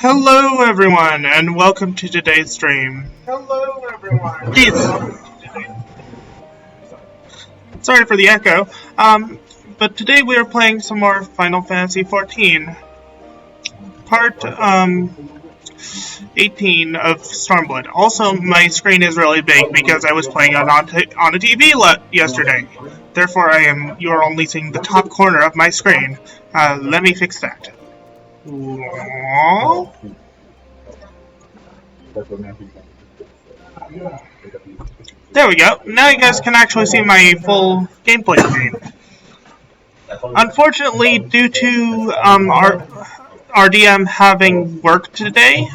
Hello everyone, and welcome to today's stream. Hello everyone. Please. Sorry for the echo. But today we are playing some more Final Fantasy XIV. Part 18 of Stormblood. Also, my screen is really big because I was playing on a TV yesterday. Therefore, you are only seeing the top corner of my screen. Let me fix that. Aww. There we go. Now you guys can actually see my full gameplay screen. Unfortunately, due to our DM having work today,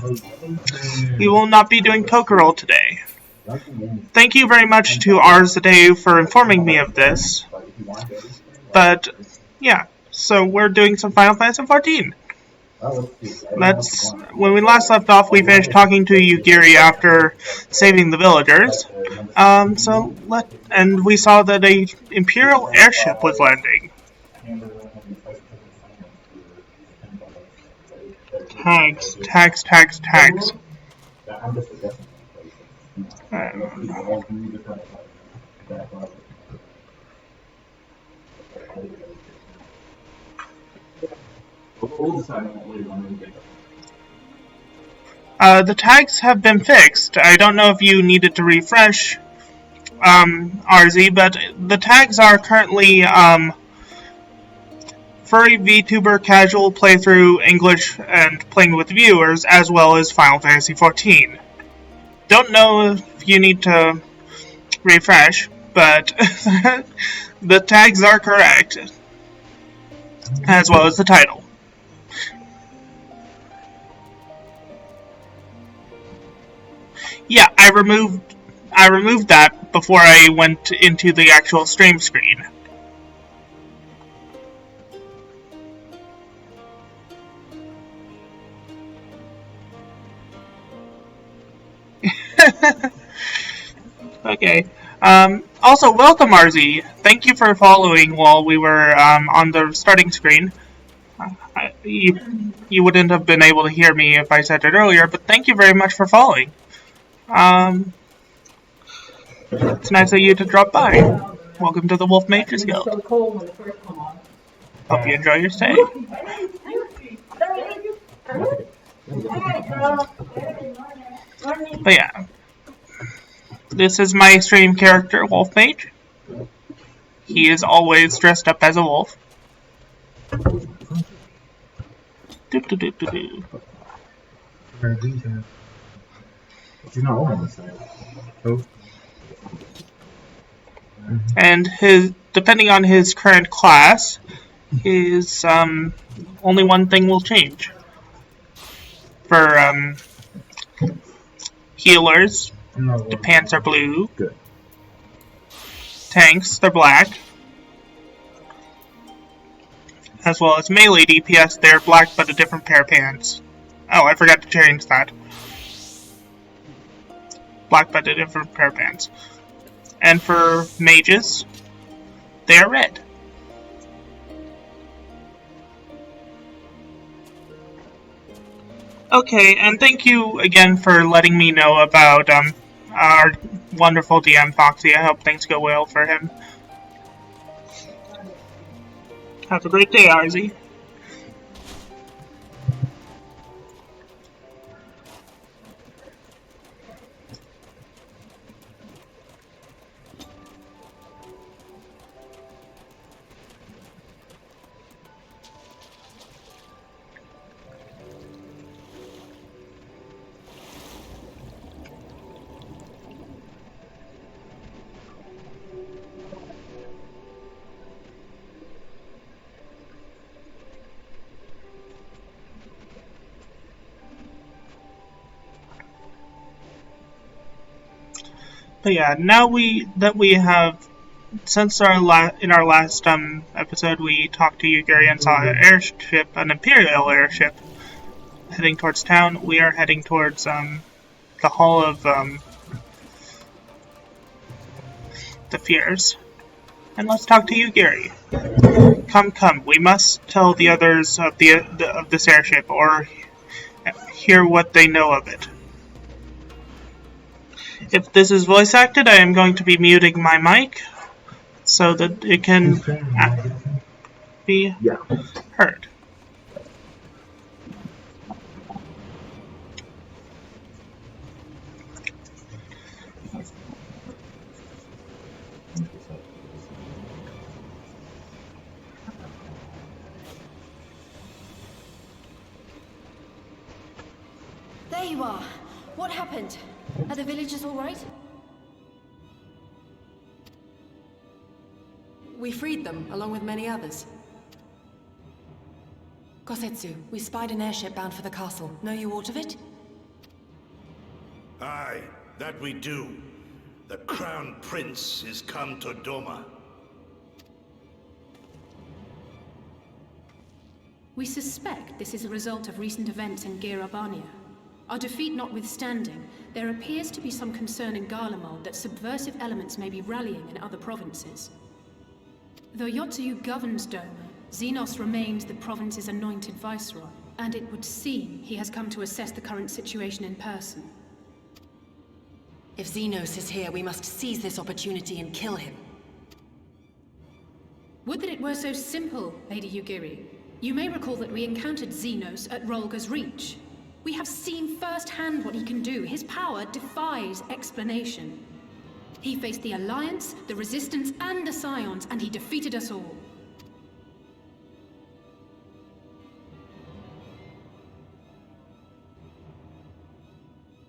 we will not be doing poker roll today. Thank you very much to Ours Today for informing me of this. But yeah, so we're doing some Final Fantasy XIV. When we last left off, we finished talking to Yugiri after saving the villagers. And we saw that a Imperial airship was landing. Tags. The tags have been fixed. I don't know if you needed to refresh, RZ, but the tags are currently, Furry VTuber Casual Playthrough English and Playing with Viewers, as well as Final Fantasy XIV. Don't know if you need to refresh, but the tags are correct, as well as the title. Yeah, I removed that before I went into the actual stream screen. Okay. Also, welcome, RZ. Thank you for following while we were on the starting screen. You wouldn't have been able to hear me if I said it earlier, but thank you very much for following. It's nice of you to drop by. Welcome to the Wolf Mages Guild. Hope you enjoy your stay. But yeah, this is my stream character, Wolf Mage. He is always dressed up as a wolf. And depending on his current class, only one thing will change. For healers, the pants are blue. Good. Tanks, they're black. As well as melee DPS, they're black but a different pair of pants. Oh, I forgot to change that. Black but a different pair of pants. And for mages, they are red. Okay, and thank you again for letting me know about our wonderful DM, Ffxiv. I hope things go well for him. Have a great day, RZ. But yeah, now since in our last episode we talked to Yugiri and saw an airship, an Imperial airship, heading towards town. We are heading towards the Hall of the Fears. And let's talk to Yugiri. Come, we must tell the others of this airship, or hear what they know of it. If this is voice acted, I am going to be muting my mic so that it can be heard. There you are. What happened? Are the villagers all right? We freed them, along with many others. Kosetsu, we spied an airship bound for the castle. Know you aught of it? Aye, that we do. The Crown Prince is come to Doma. We suspect this is a result of recent events in Girabania. Our defeat notwithstanding, there appears to be some concern in Garlemald that subversive elements may be rallying in other provinces. Though Yotsuyu governs Doma, Xenos remains the province's anointed viceroy, and it would seem he has come to assess the current situation in person. If Xenos is here, we must seize this opportunity and kill him. Would that it were so simple, Lady Yugiri. You may recall that we encountered Xenos at Rolga's Reach. We have seen firsthand what he can do. His power defies explanation. He faced the Alliance, the Resistance, and the Scions, and he defeated us all.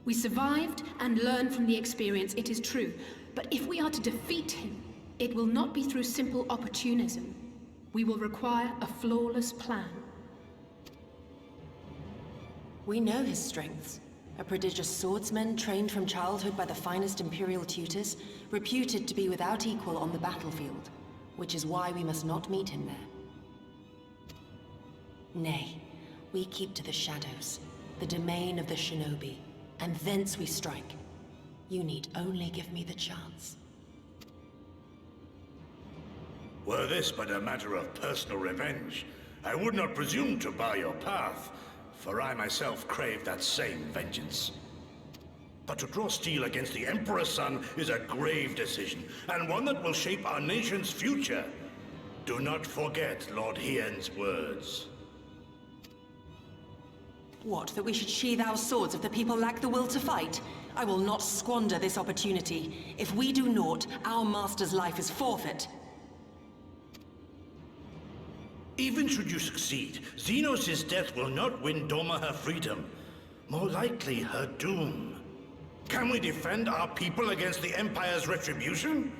We survived and learned from the experience, it is true. But if we are to defeat him, it will not be through simple opportunism. We will require a flawless plan. We know his strengths. A prodigious swordsman trained from childhood by the finest Imperial tutors, reputed to be without equal on the battlefield, which is why we must not meet him there. Nay, we keep to the shadows, the domain of the shinobi, and thence we strike. You need only give me the chance. Were this but a matter of personal revenge, I would not presume to bar your path, for I myself crave that same vengeance. But to draw steel against the Emperor's son is a grave decision, and one that will shape our nation's future. Do not forget Lord Hien's words. What, that we should sheathe our swords if the people lack the will to fight? I will not squander this opportunity. If we do naught, our master's life is forfeit. Even should you succeed, Xenos' death will not win Doma her freedom. More likely, her doom. Can we defend our people against the Empire's retribution?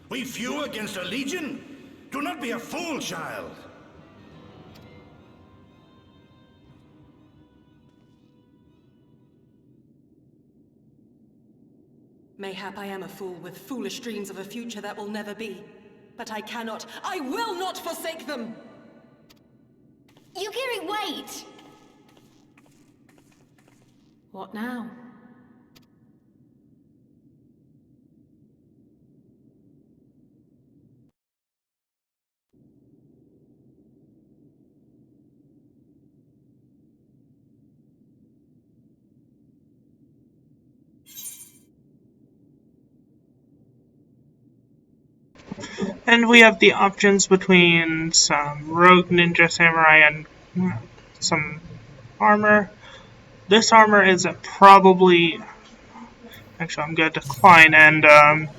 We few against a legion? Do not be a fool, child. Mayhap I am a fool with foolish dreams of a future that will never be. But I will not forsake them! Yugiri, wait! What now? And we have the options between some rogue ninja samurai and some armor. This armor is probably... Actually, I'm going to decline, and I'm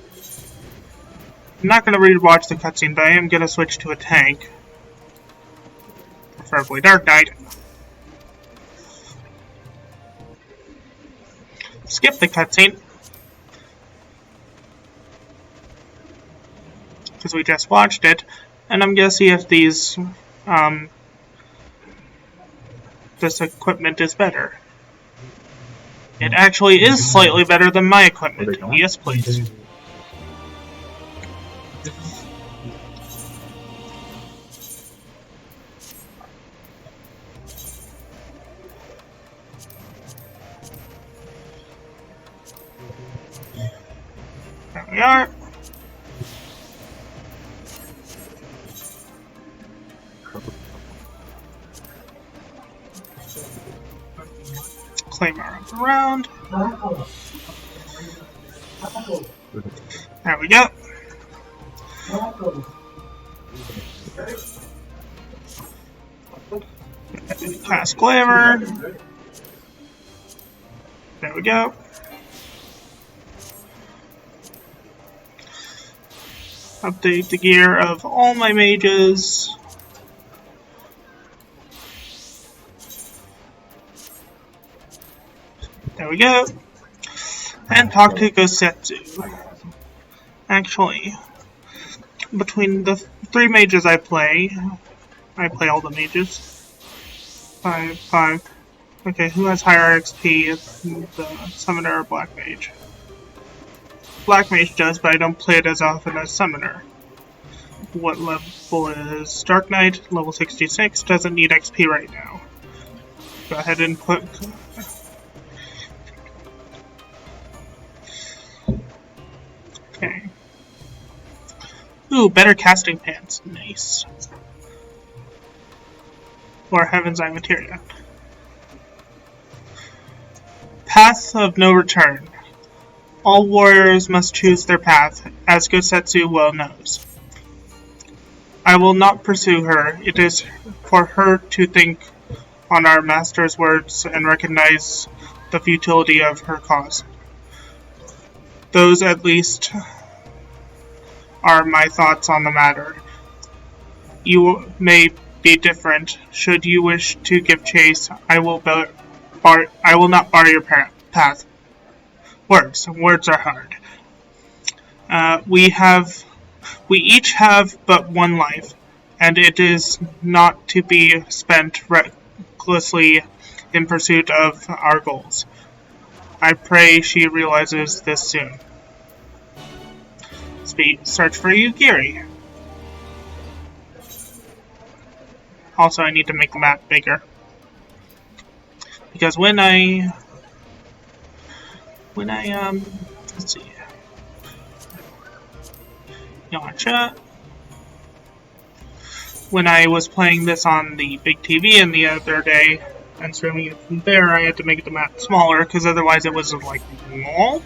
not going to rewatch the cutscene, but I am going to switch to a tank. Preferably Dark Knight. Skip the cutscene. Because we just watched it, and I'm going to see if these, this equipment is better. It actually is slightly better than my equipment. Yes, please. There we are. claim our round. There we go. Cast Glamour. There we go. Update the gear of all my mages. There we go. And talk to Gosetsu. Actually, between the 3 mages I play all the mages. 5. Okay, who has higher XP, the Summoner or Black Mage? Black Mage does, but I don't play it as often as Summoner. What level is Dark Knight? Level 66, doesn't need XP right now. Go ahead and put... Okay. Ooh, better casting pants. Nice. Or Heaven's Eye Materia. Path of No Return. All warriors must choose their path, as Gosetsu well knows. I will not pursue her. It is for her to think on our master's words and recognize the futility of her cause. Those, at least, are my thoughts on the matter. You may be different. Should you wish to give chase, I will not bar your path. Words are hard. We each have but one life, and it is not to be spent recklessly in pursuit of our goals. I pray she realizes this soon. Search for Yugiri. Also, I need to make the map bigger. Because when I let's see. Yamcha. When I was playing this on the big TV and the other day and streaming it from there, I had to make the map smaller because otherwise it was like small.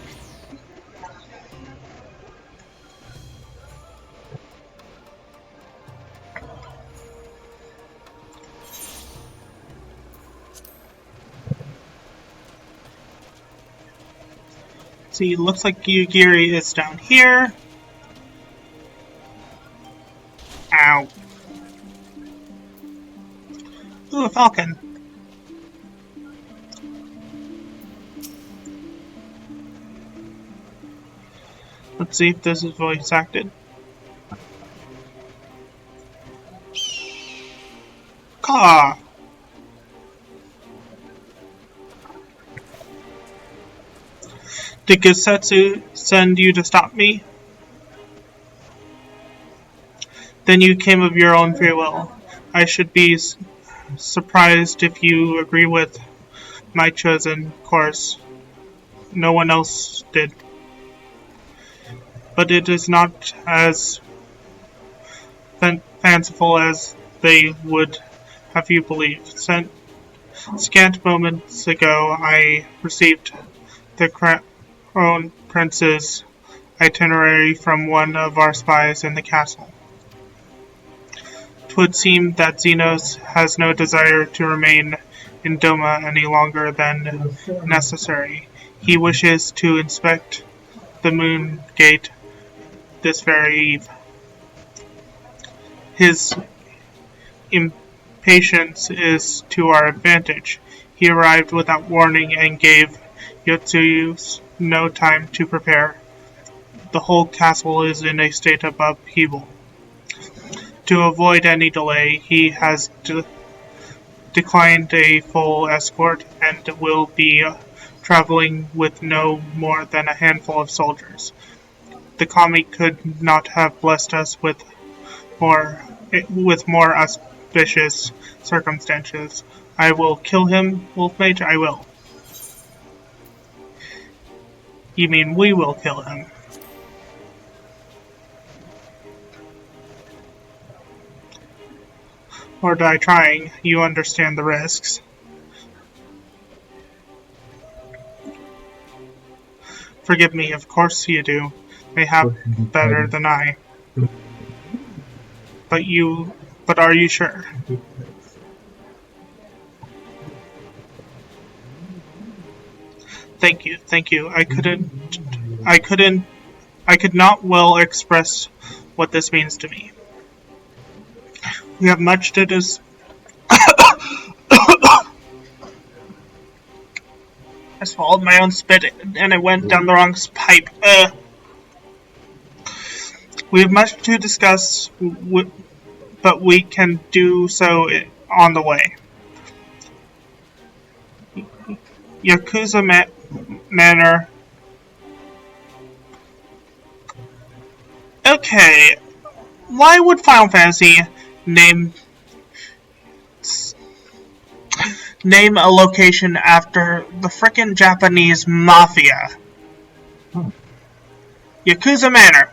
See, looks like Yugiri is down here. Ow. Ooh, a falcon. Let's see if this is voice acted. Caw! Did Gosetsu send you to stop me? Then you came of your own free will. I should be surprised if you agree with my chosen course. No one else did. But it is not as fanciful as they would have you believe. Scant moments ago, I received the Crown Prince's itinerary from one of our spies in the castle. 'Twould seem that Xenos has no desire to remain in Doma any longer than necessary. He wishes to inspect the moon gate this very eve. His impatience is to our advantage. He arrived without warning and gave Yotsuyu no time to prepare. The whole castle is in a state of upheaval. To avoid any delay, he has declined a full escort and will be traveling with no more than a handful of soldiers. The kami could not have blessed us with more auspicious circumstances. I will kill him, Wolfmage, I will. You mean we will kill him? Or die trying, you understand the risks. Forgive me, of course you do. May have better than I. But are you sure? Thank you. I could not well express what this means to me. We have much to I swallowed my own spit and it went down the wrong pipe. We have much to discuss, but we can do so on the way. Yakuza Manor. Okay, why would Final Fantasy name a location after the frickin' Japanese mafia? Yakuza Manor.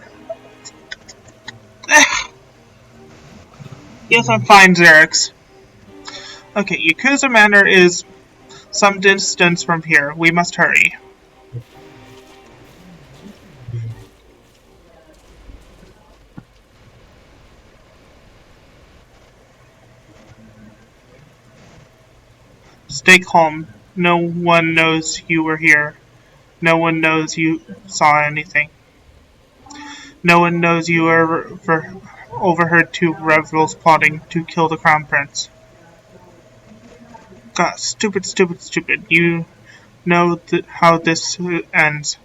Yes, I'm fine, Xerix. Okay, Yakuza Manor is some distance from here. We must hurry. Stay calm. No one knows you were here. No one knows you saw anything. No one knows you overheard two rebels plotting to kill the Crown Prince. God, stupid. You know how this ends,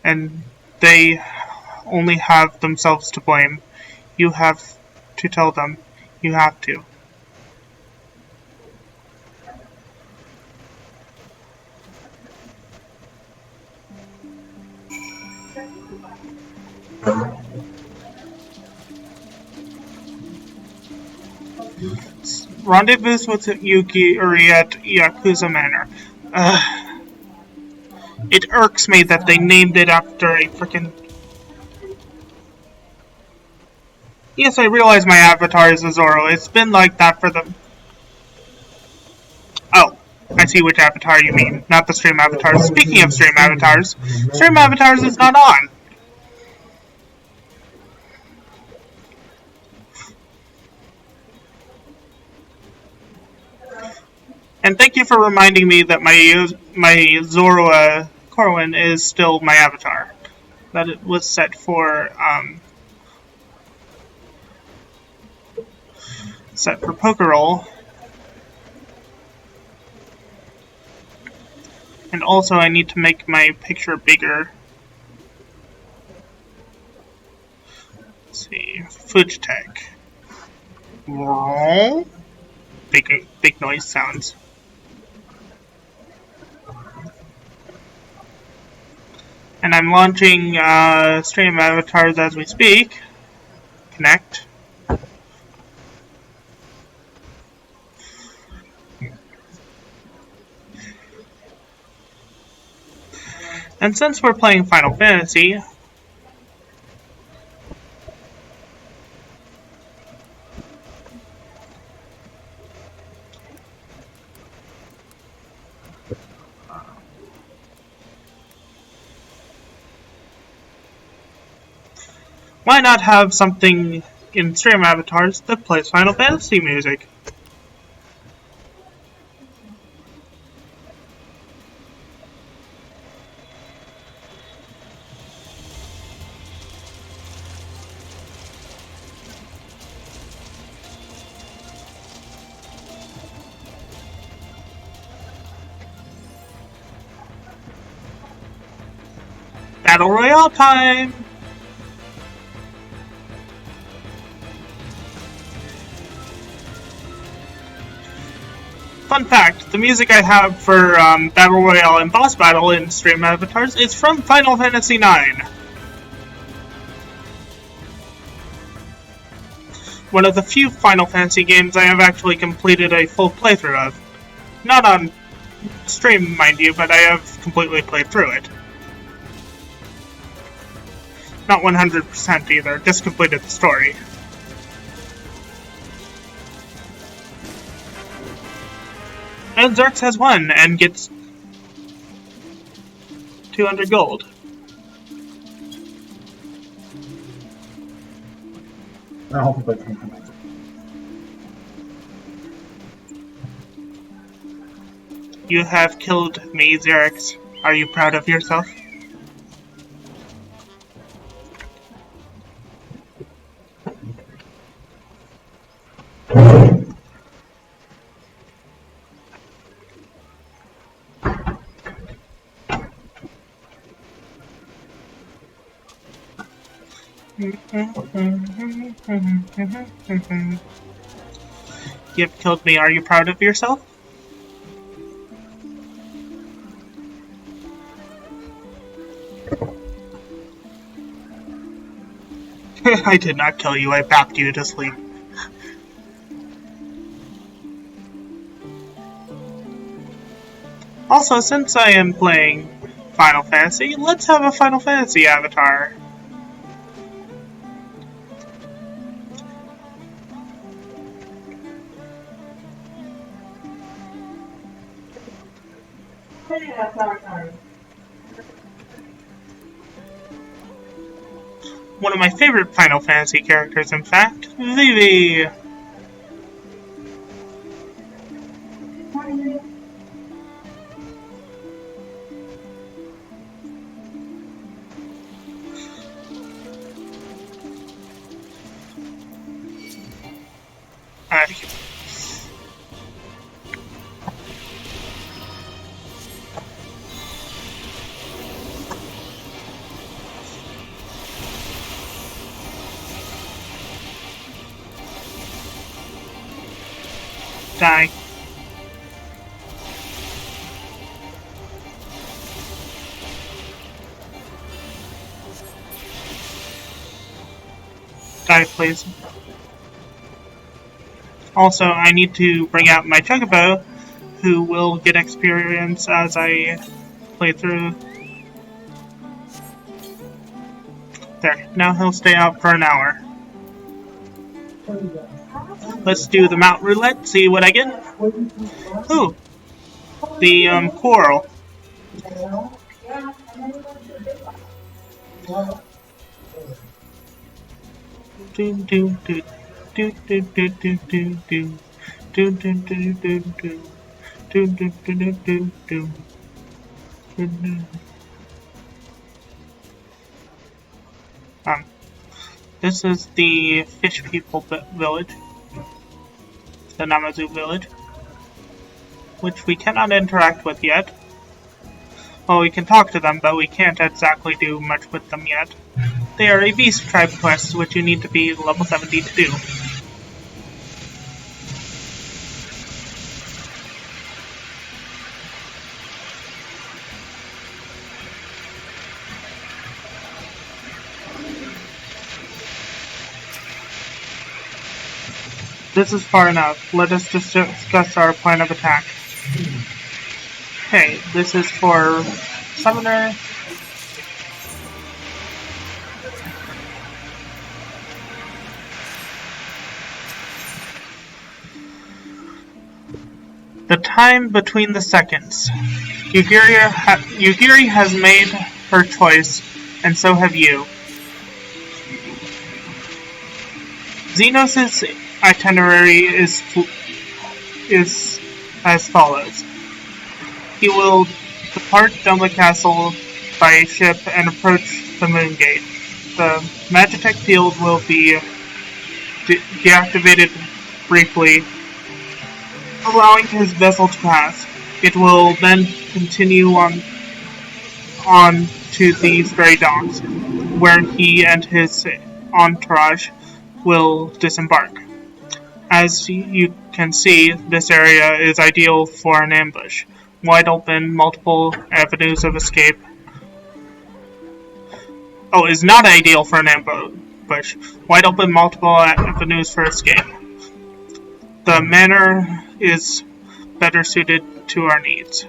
and they only have themselves to blame. You have to tell them. You have to. Rendezvous with Yukiri at Yakuza Manor. It irks me that they named it after a frickin'... Yes, I realize my avatar is a Zoro. It's been like that for them. Oh, I see which avatar you mean. Not the stream avatars. Speaking of stream avatars is not on. And thank you for reminding me that my Zoro Corwin is still my avatar. That it was set for poker roll. And also I need to make my picture bigger. Let's see, Fujitech. Big noise sounds. And I'm launching stream avatars as we speak. Connect. And since we're playing Final Fantasy, why not have something in stream avatars that plays Final Fantasy music? Battle Royale time! Fun fact, the music I have for Battle Royale and Boss Battle in stream avatars is from Final Fantasy IX. One of the few Final Fantasy games I have actually completed a full playthrough of. Not on stream, mind you, but I have completely played through it. Not 100% either, just completed the story. And Xerx has won and gets 200 gold. You have killed me, Xerix. Are you proud of yourself? You've killed me. Are you proud of yourself? I did not kill you. I backed you to sleep. Also, since I am playing Final Fantasy, let's have a Final Fantasy avatar. One of my favorite Final Fantasy characters, in fact, Vivi. Die. Die, please. Also, I need to bring out my Chocobo, who will get experience as I play through. There, now he'll stay out for an hour. Let's do the Mount Roulette, see what I get. Ooh, the coral. Do do do do do do do do do do do do do do do do do do do. This is the fish people village, the Namazu village, which we cannot interact with yet. Well, we can talk to them, but we can't exactly do much with them yet. They are a beast tribe quest, which you need to be level 70 to do. This is far enough. Let us discuss our plan of attack. Okay, this is for Summoner. The time between the seconds. Yugiri has made her choice, and so have you. Xenos' itinerary is as follows. He will depart Doma Castle by ship and approach the Moon Gate. The Magitech field will be deactivated briefly, allowing his vessel to pass. It will then continue on to these very docks, where he and his entourage will disembark. As you can see, this area is ideal for an ambush. Wide open, multiple avenues of escape. Oh, is not ideal for an ambush. Wide open, multiple avenues for escape. The manor is better suited to our needs.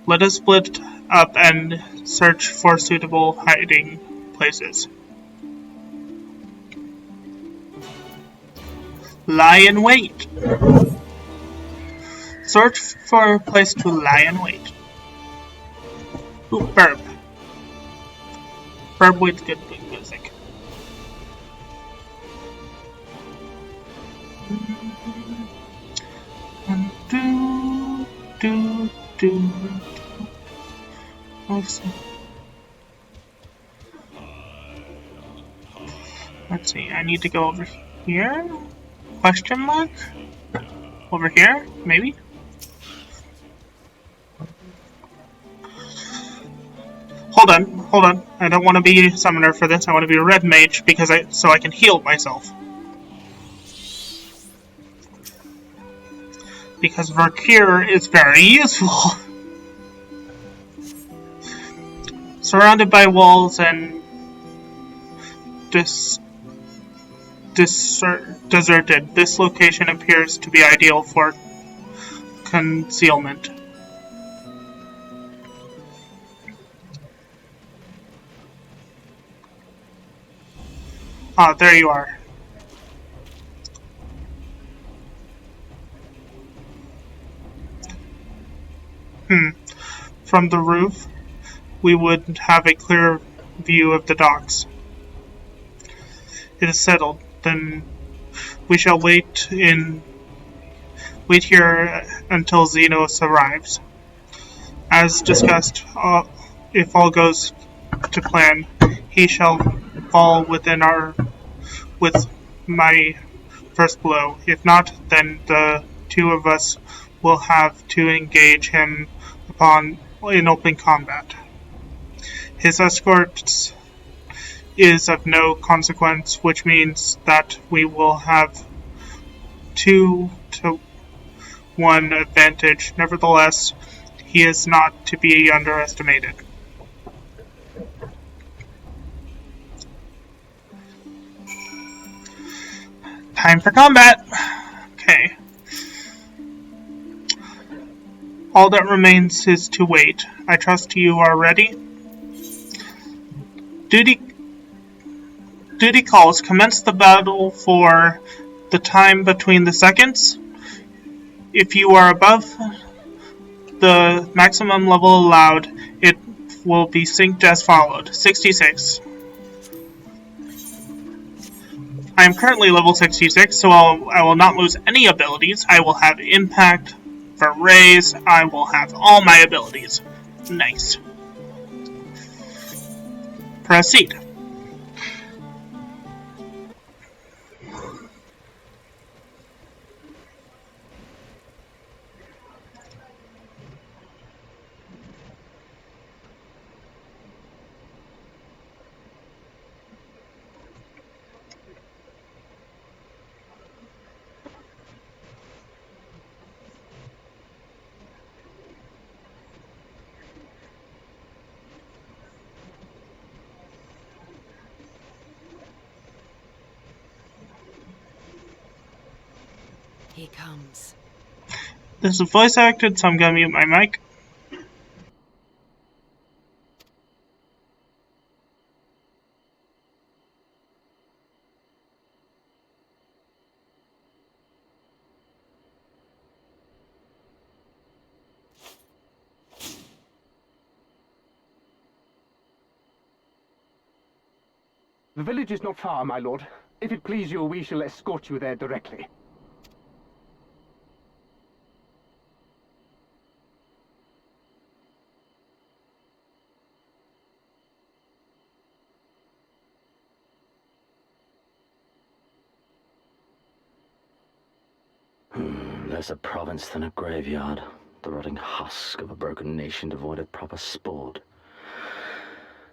Let us split up and search for suitable hiding places. Lie in wait. Search for a place to lie in wait. Ooh, burp. Burp with good music. Do, do, do. Let's see, I need to go over here? Question mark? Over here? Maybe? Hold on. I don't want to be a summoner for this. I want to be a red mage because so I can heal myself. Because Vercure is very useful. Surrounded by walls and deserted, this location appears to be ideal for concealment. Ah, there you are. From the roof, we would have a clear view of the docks. It is settled. Then we shall wait here until Xenos arrives. As discussed, if all goes to plan, he shall fall with my first blow. If not, then the two of us will have to engage him in open combat. His escort is of no consequence, which means that we will have 2-to-1 advantage. Nevertheless, he is not to be underestimated. Time for combat! Okay. All that remains is to wait. I trust you are ready. Duty calls. Commence the battle for the time between the seconds. If you are above the maximum level allowed, it will be synced as followed. 66. I am currently level 66, so I will not lose any abilities. I will have impact for raise. I will have all my abilities. Nice. Proceed. He comes. This is voice acted, so I'm gonna mute my mic. The village is not far, my lord. If it please you, we shall escort you there directly. Less a province than a graveyard. The rotting husk of a broken nation devoid of proper sport.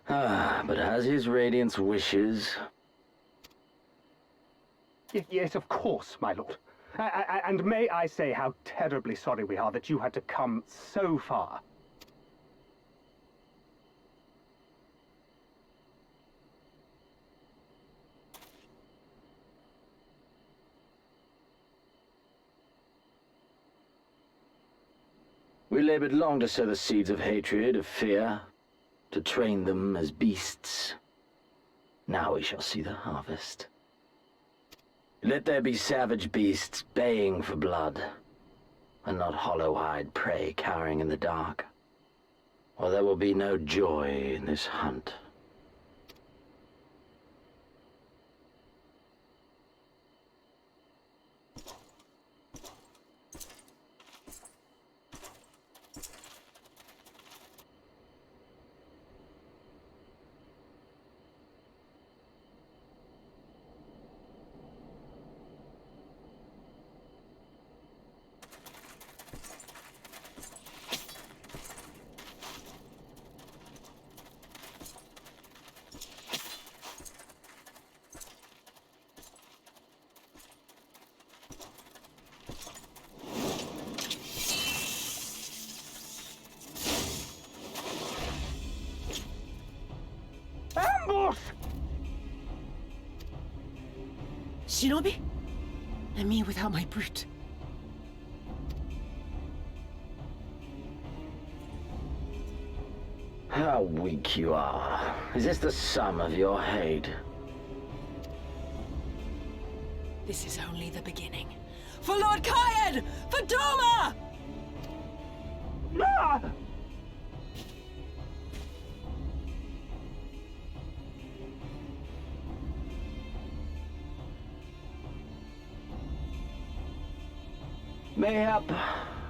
But as his radiance wishes... Yes, of course, my lord. And may I say how terribly sorry we are that you had to come so far. We labored long to sow the seeds of hatred, of fear, to train them as beasts. Now we shall see the harvest. Let there be savage beasts baying for blood, and not hollow-eyed prey cowering in the dark, or there will be no joy in this hunt. course! Shinobi? And me without my brute. How weak you are. Is this the sum of your hate? This is only the beginning. For Lord Kayed! For Doma! Ah! Mayhap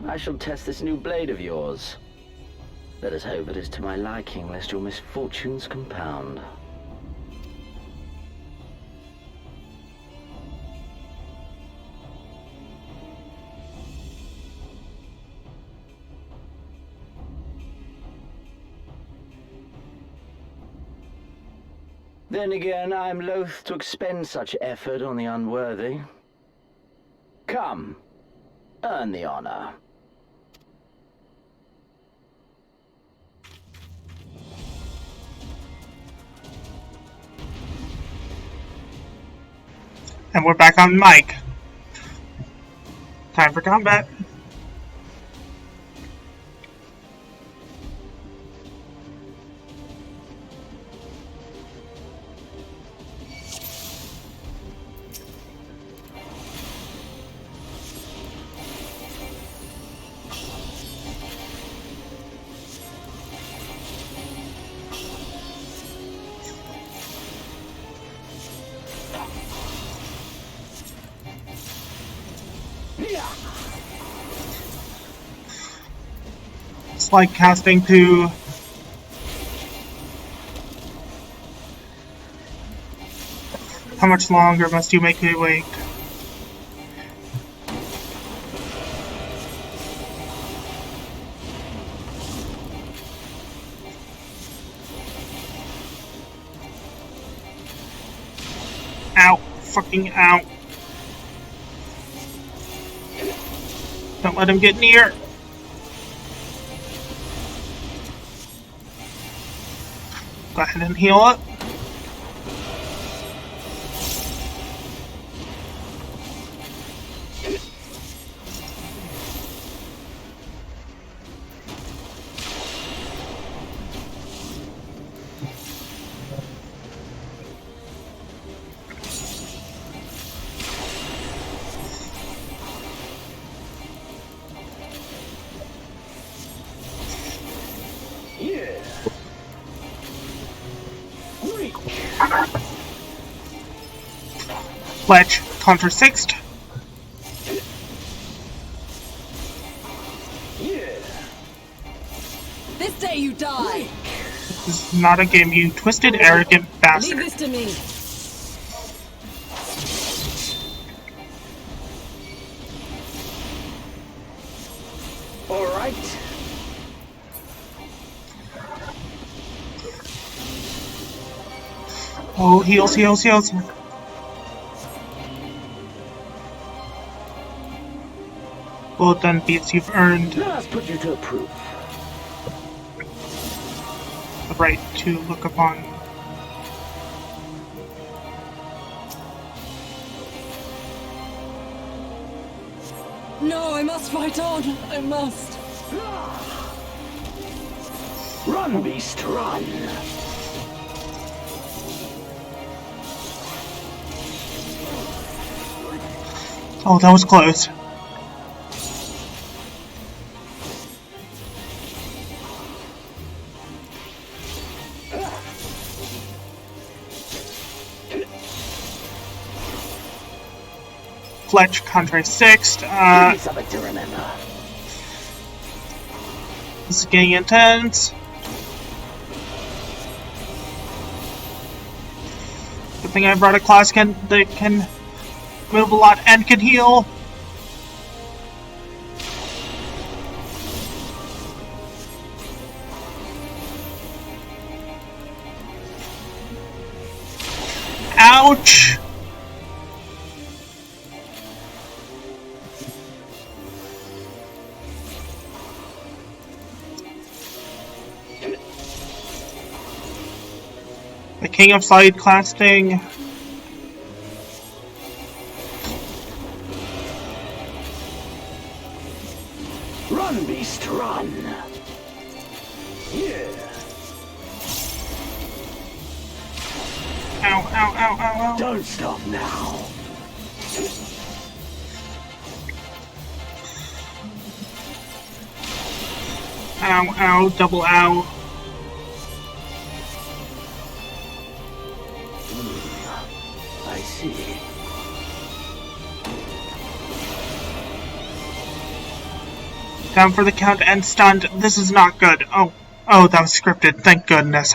I shall test this new blade of yours. Let us hope it is to my liking, lest your misfortunes compound. Then again, I am loath to expend such effort on the unworthy. Come, earn the honor. And we're back on mic. Time for combat. It's like casting to how much longer must you make me wait? Ow. Fucking ow. Don't let him get near. Go ahead and heal up. Ledge contra sixth. This day you die! This is not a game, you twisted, arrogant bastard. Leave this to me! Alright. Oh, heals, heals, heals. Well done, beats. You've earned Let us put you to a proof. the right to look upon. No, I must fight on! I must! Run, beast, run! Oh, that was close. Fletch contra sixth. Something to remember. This is getting intense. Good thing I brought a class that can move a lot and can heal. Ouch! The king of side casting. Run, beast, run! Yeah. Ow, ow, ow, ow, ow. Don't stop now. Ow, ow, double ow. I see. Down for the count and stunned. This is not good. Oh, that was scripted. Thank goodness.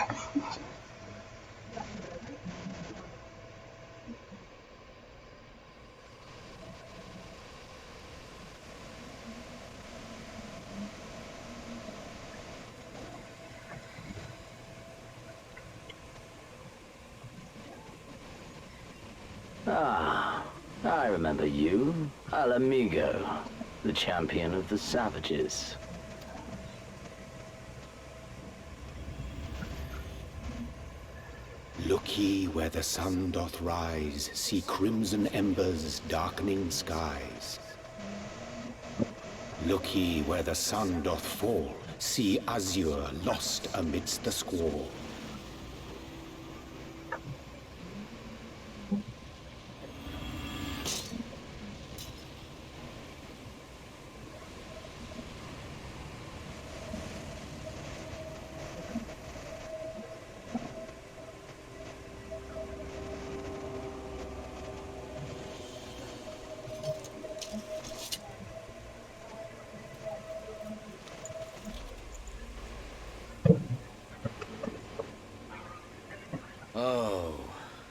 Ah, I remember you. Al Amigo, the champion of the savages. Look ye where the sun doth rise, see crimson embers darkening skies. Look ye where the sun doth fall, see azure lost amidst the squall. Oh,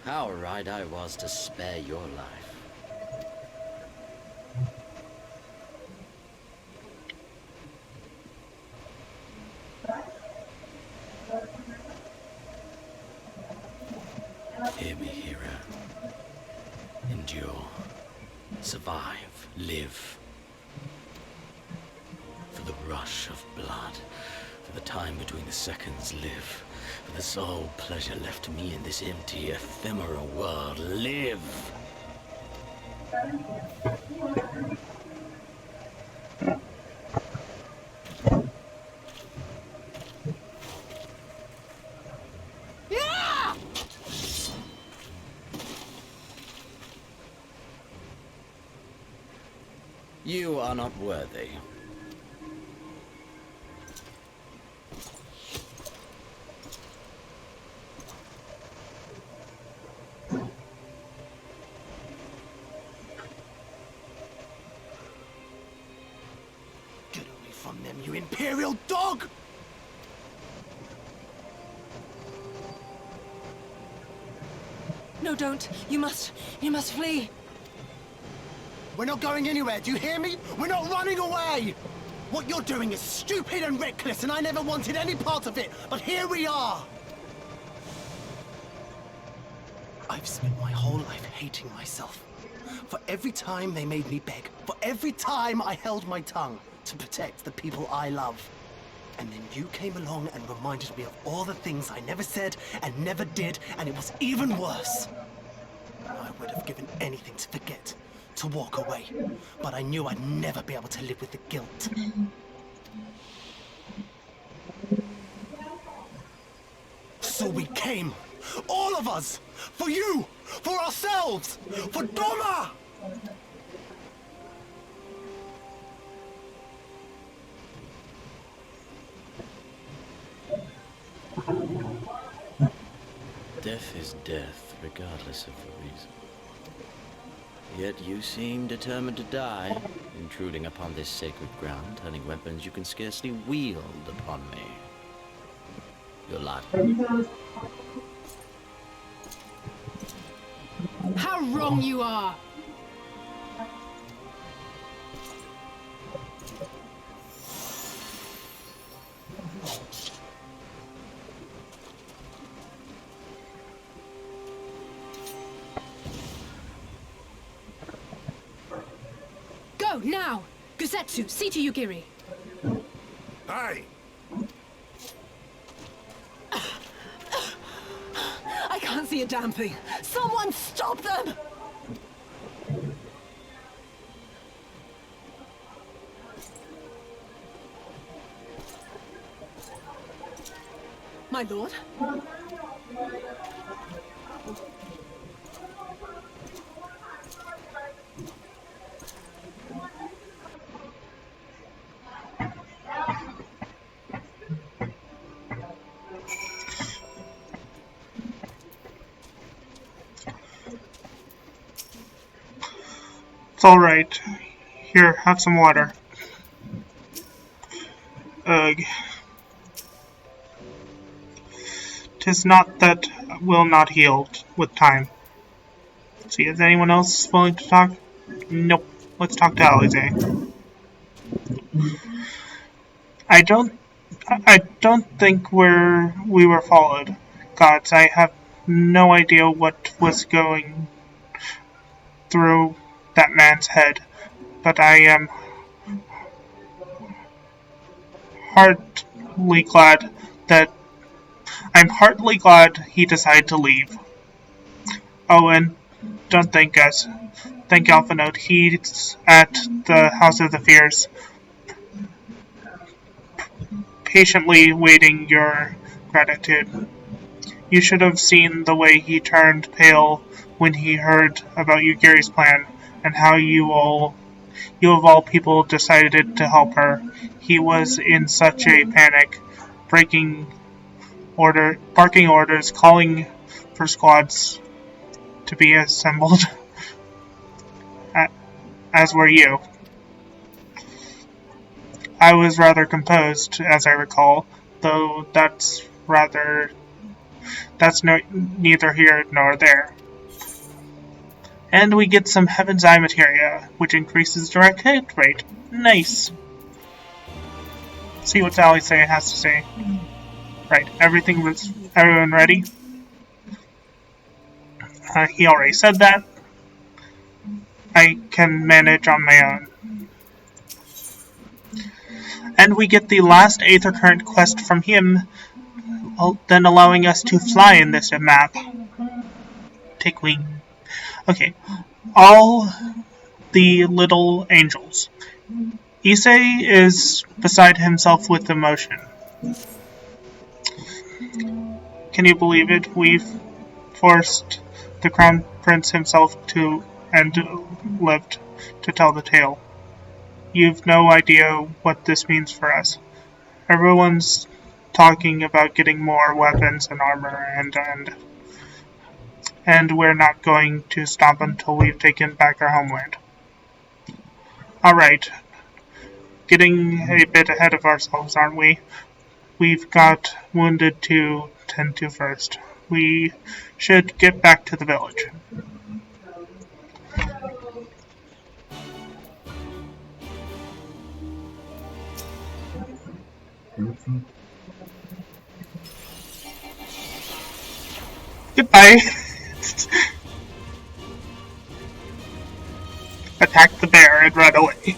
how right I was to spare your life. Hear me, hero. Endure. Survive. Live. For the rush of blood. For the time between the seconds. Live. For the sole pleasure left to me in this empty, ephemeral world. Live! You are not worthy. Get away from them, you imperial dog! No, don't. You must flee. We're not going anywhere, do you hear me? We're not running away! What you're doing is stupid and reckless, and I never wanted any part of it, but here we are! I've spent my whole life hating myself. For every time they made me beg, for every time I held my tongue to protect the people I love. And then you came along and reminded me of all the things I never said and never did, and it was even worse. I would have given anything to forget, to walk away, but I knew I'd never be able to live with the guilt. So we came, all of us, for you, for ourselves, for Doma! Death is death, regardless of the reason. Yet you seem determined to die, intruding upon this sacred ground, turning weapons you can scarcely wield upon me. Your life. How wrong you are! Go, now! Gusetsu, see to Yugiri. Aye! I can't see a damn thing. Someone stop them! My lord? It's alright. Here, have some water. Ugh. 'Tis not that will not heal with time. See, is anyone else willing to talk? Nope. Let's talk to Alize. I don't think we were followed. Gods, I have no idea what was going through that man's head, but I am heartily glad that I'm heartily glad he decided to leave. Oh, and don't thank us. Thank Alphanote. He's at the House of the Fears, patiently waiting your gratitude. You should have seen the way he turned pale when he heard about Yugiri's plan, and how you of all people decided to help her. He was in such a panic, barking orders, calling for squads to be assembled, as were you. I was rather composed, as I recall, though that's neither here nor there. And we get some Heaven's Eye materia, which increases direct hit rate. Nice. See what Alize has to say. Right, everyone ready? He already said that. I can manage on my own. And we get the last Aether Current quest from him, then allowing us to fly in this map. Take wing. Okay, all the little angels. Issei is beside himself with emotion. Can you believe it? We've forced the Crown Prince himself to and lived to tell the tale. You've no idea what this means for us. Everyone's talking about getting more weapons and armor, and we're not going to stop until we've taken back our homeland. Alright, getting a bit ahead of ourselves, aren't we? We've got wounded to tend to first. We should get back to the village. Goodbye. Attack the bear and run away.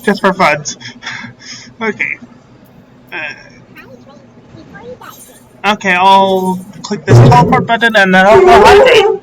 Just for fun. Okay. Okay, I'll click this teleport button and then I'll go hunting.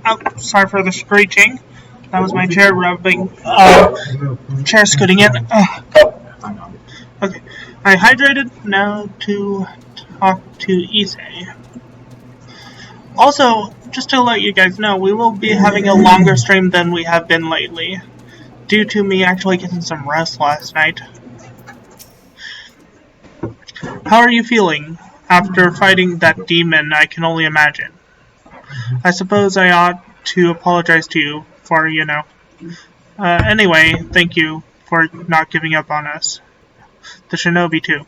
Oh, sorry for the screeching. That was my chair rubbing, chair scooting in. Okay, I hydrated. Now to talk to Issei. Also, just to let you guys know, we will be having a longer stream than we have been lately, due to me actually getting some rest last night. How are you feeling after fighting that demon? I can only imagine. I suppose I ought to apologize to you for, anyway, thank you for not giving up on us. The shinobi, too.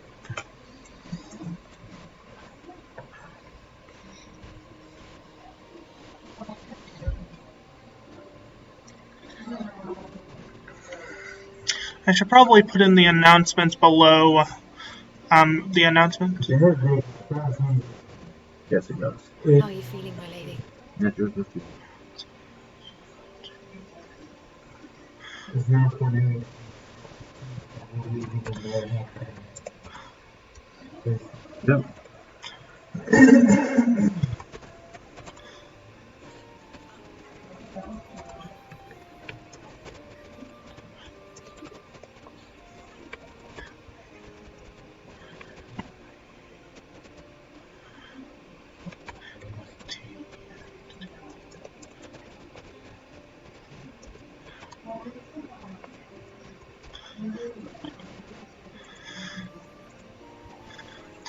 I should probably put in the announcements below, the announcement. Yes, it does. How are you feeling, my lady? Yep.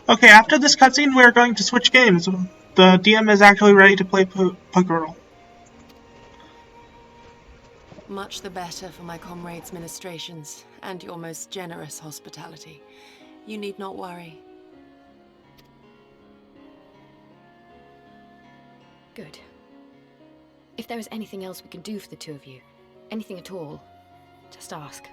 Okay, after this cutscene, we're going to switch games. The DM is actually ready to play Pokerol. Much the better for my comrades' ministrations and your most generous hospitality. You need not worry. Good. If there is anything else we can do for the two of you, anything at all, just ask.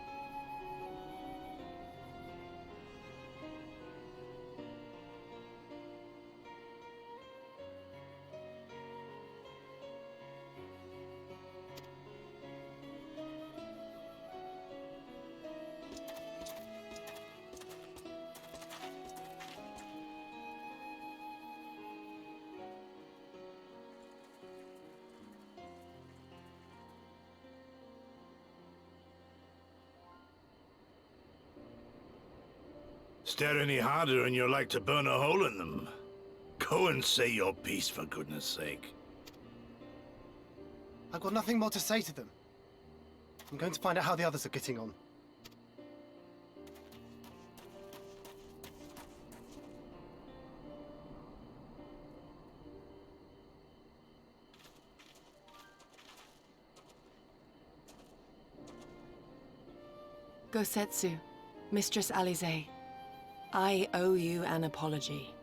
Stare any harder and you're like to burn a hole in them. Go and say your piece, for goodness sake. I've got nothing more to say to them. I'm going to find out how the others are getting on. Gosetsu, Mistress Alize, I owe you an apology.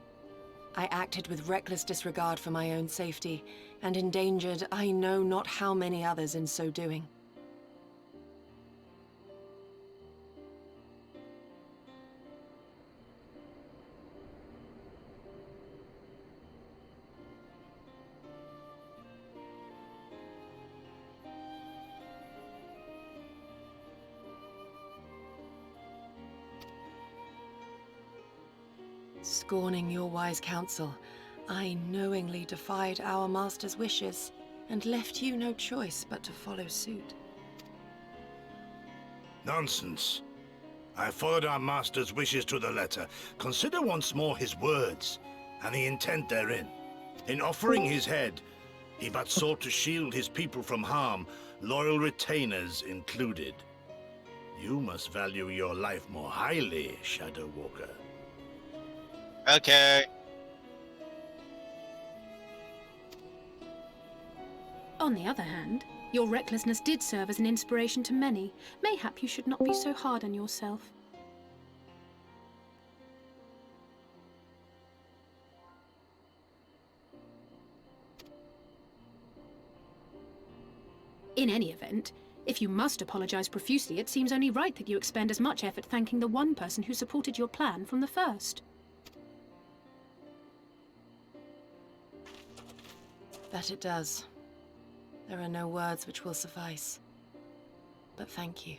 I acted with reckless disregard for my own safety, and endangered I know not how many others in so doing. Scorning your wise counsel, I knowingly defied our master's wishes, and left you no choice but to follow suit. Nonsense. I followed our master's wishes to the letter. Consider once more his words, and the intent therein. In offering his head, he but sought to shield his people from harm, loyal retainers included. You must value your life more highly, Shadow Walker. Okay. On the other hand, your recklessness did serve as an inspiration to many. Mayhap you should not be so hard on yourself. In any event, if you must apologize profusely, it seems only right that you expend as much effort thanking the one person who supported your plan from the first. That it does. There are no words which will suffice. But thank you.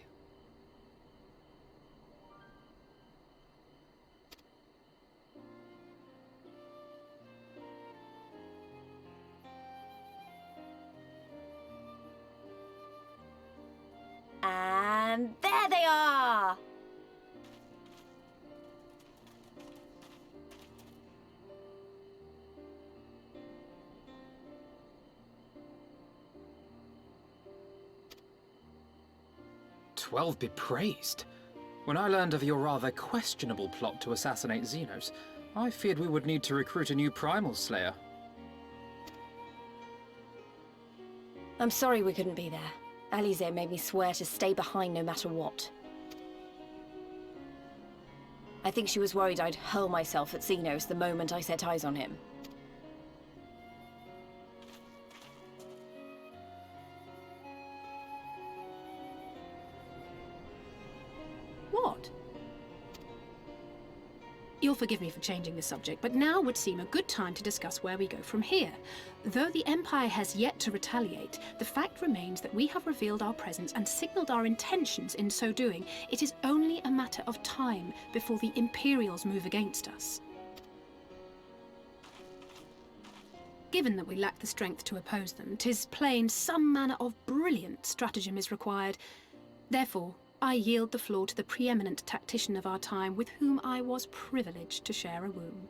And there they are! Twelve be praised. When I learned of your rather questionable plot to assassinate Xenos, I feared we would need to recruit a new Primal Slayer. I'm sorry we couldn't be there. Alize made me swear to stay behind no matter what. I think she was worried I'd hurl myself at Xenos the moment I set eyes on him. What? You'll forgive me for changing the subject, but now would seem a good time to discuss where we go from here. Though the Empire has yet to retaliate, the fact remains that we have revealed our presence and signaled our intentions in so doing. It is only a matter of time before the Imperials move against us. Given that we lack the strength to oppose them, 'tis plain some manner of brilliant stratagem is required. Therefore, I yield the floor to the preeminent tactician of our time, with whom I was privileged to share a room.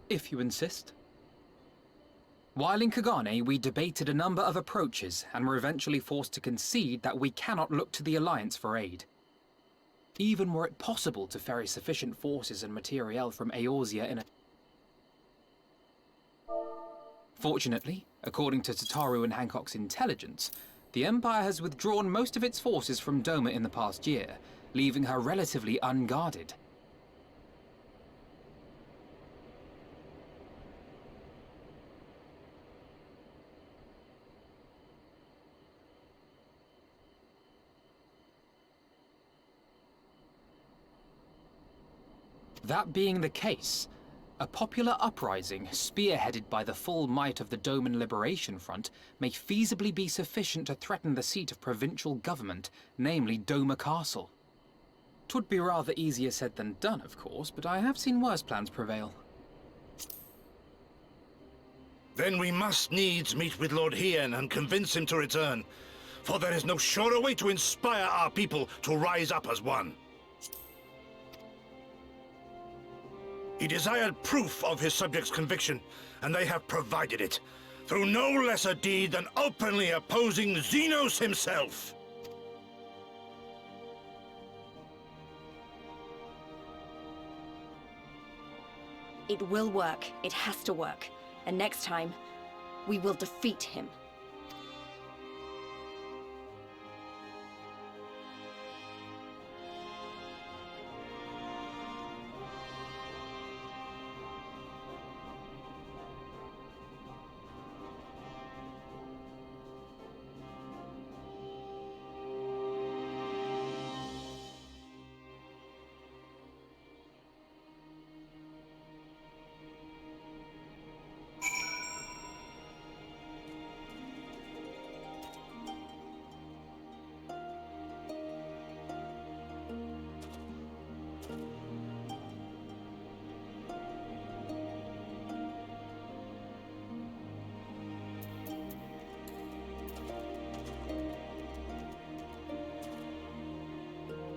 If you insist. While in Kagane, we debated a number of approaches and were eventually forced to concede that we cannot look to the Alliance for aid. Even were it possible to ferry sufficient forces and materiel from Eorzea in a... Fortunately, according to Tataru and Hancock's intelligence, the Empire has withdrawn most of its forces from Doma in the past year, leaving her relatively unguarded. That being the case, a popular uprising spearheaded by the full might of the Doman Liberation Front may feasibly be sufficient to threaten the seat of provincial government, namely Doma Castle. 'Twould be rather easier said than done, of course, but I have seen worse plans prevail. Then we must needs meet with Lord Hien and convince him to return, for there is no surer way to inspire our people to rise up as one. He desired proof of his subjects' conviction, and they have provided it, through no less a deed than openly opposing Xenos himself. It will work. It has to work. And next time, we will defeat him.